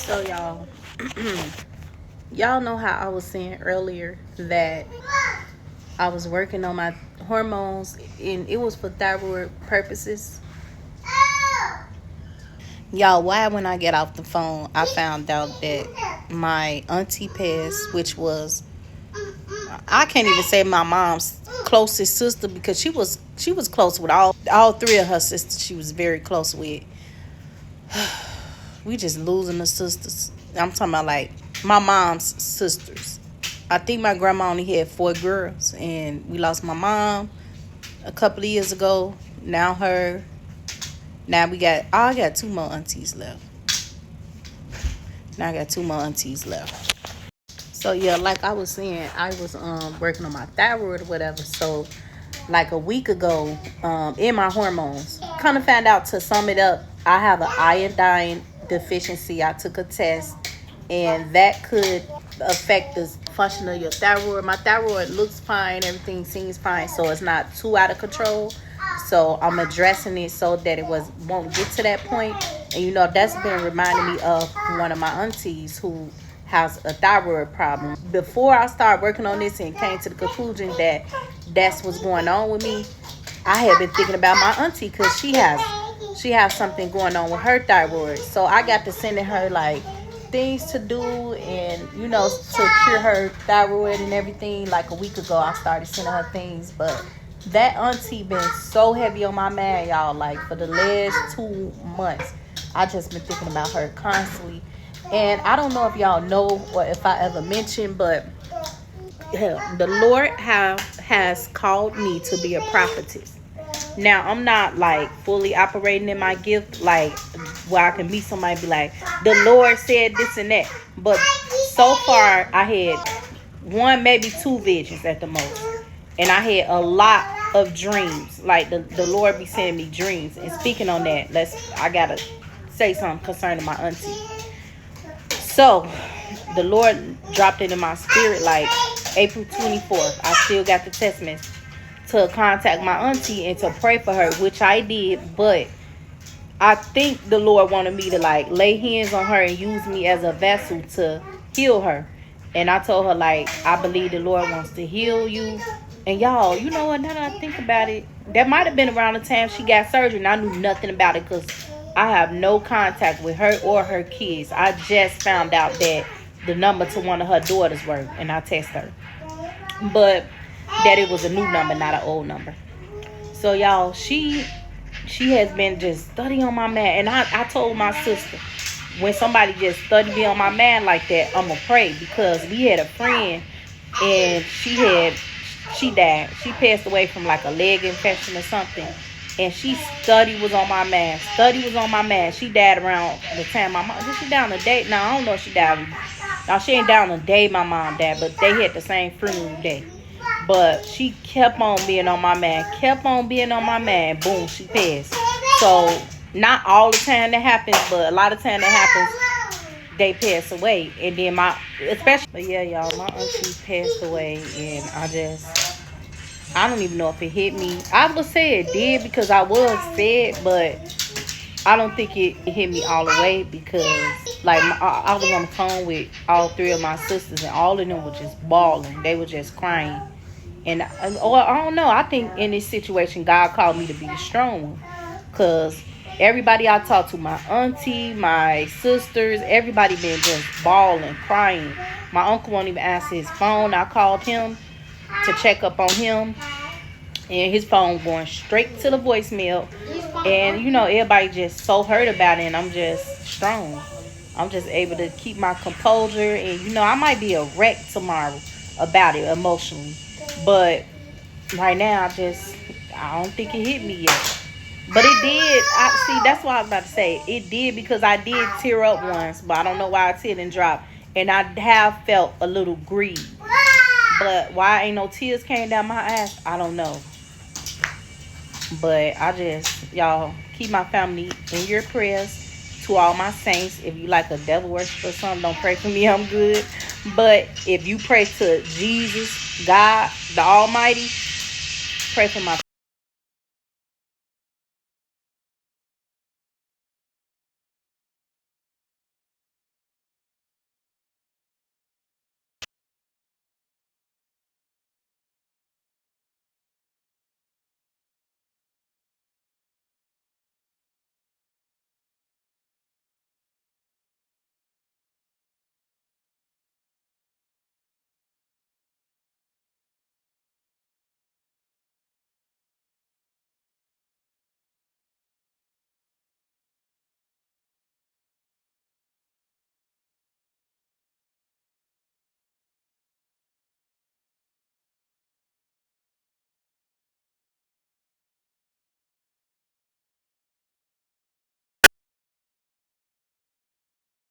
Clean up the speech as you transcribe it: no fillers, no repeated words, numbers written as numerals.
So y'all know how I was saying earlier that I was working on my hormones and it was for thyroid purposes. Y'all, why when I get off the phone, I found out that my auntie passed, which was, I can't even say my mom's closest sister, because she was close with all three of her sisters. She was very close with. We just losing the sisters. I'm talking about like my mom's sisters. I think my grandma only had 4 girls, and we lost my mom a couple of years ago. Now her. Now I got 2 more aunties left. Now I got 2 more aunties left. So yeah, like I was saying, I was working on my thyroid or whatever. So like a week ago, in my hormones, kind of found out, to sum it up, I have an iodine deficiency. I took a test, and that could affect the function of your thyroid. My thyroid looks fine, everything seems fine, so it's not too out of control. So I'm addressing it so that won't get to that point. And that's been reminding me of one of my aunties who has a thyroid problem. Before I started working on this and came to the conclusion that that's what's going on with me, I had been thinking about my auntie, because she has something going on with her thyroid. So I got to sending her like things to do, and to cure her thyroid and everything. Like a week ago, I started sending her things, but that auntie been so heavy on my mind, y'all. Like for the last 2 months, I just been thinking about her constantly. And I don't know if y'all know or if I ever mentioned, but the Lord has called me to be a prophetess. Now, I'm not like fully operating in my gift, like where I can meet somebody and be like, the Lord said this and that. But so far, I had 1, maybe 2 visions at the most. And I had a lot of dreams. Like the Lord be sending me dreams. And speaking on that, I got to say something concerning my auntie. So, the Lord dropped it in my spirit like April 24th. I still got the text message to contact my auntie and to pray for her, which I did. But I think the Lord wanted me to like lay hands on her and use me as a vessel to heal her. And I told her, like, I believe the Lord wants to heal you. And y'all, you know what, now that I think about it, that might have been around the time she got surgery, and I knew nothing about it because I have no contact with her or her kids. I just found out that the number to one of her daughters worked, and I texted her. But that it was a new number, not an old number. So y'all, she has been just studying on my man. And I told my sister, when somebody just study me on my man like that, I'm gonna pray, because we had a friend and she died. She passed away from like a leg infection or something. And she was on my man. She died around the time my mom. Did she die on the day? No, I don't know if she died. No, she ain't down on the day my mom died, but they had the same funeral day. But she kept on being on my man. Boom, she passed. So not all the time that happens, but a lot of time that happens, they pass away. And then but yeah, y'all, my auntie passed away, and I don't even know if it hit me. I would say it did, because I was fed, but I don't think it hit me all the way, because like I was on the phone with all 3 of my sisters, and all of them were just bawling. They were just crying. And I don't know. I think in this situation, God called me to be the strong one, because everybody I talked to, my auntie, my sisters, everybody been just bawling, crying. My uncle won't even answer his phone. I called him to check up on him, and his phone going straight to the voicemail. And everybody just so hurt about it, and I'm just strong. I'm just able to keep my composure, and I might be a wreck tomorrow about it emotionally, but right now I don't think it hit me yet. But it did. That's what I was about to say. It did, because I did tear up once, but I don't know why I teared and dropped. And I have felt a little grieved. But why ain't no tears came down my eyes, I don't know. But y'all, keep my family in your prayers. To all my saints, if you like a devil worship or something, don't pray for me, I'm good. But if you pray to Jesus, God, the Almighty, pray for my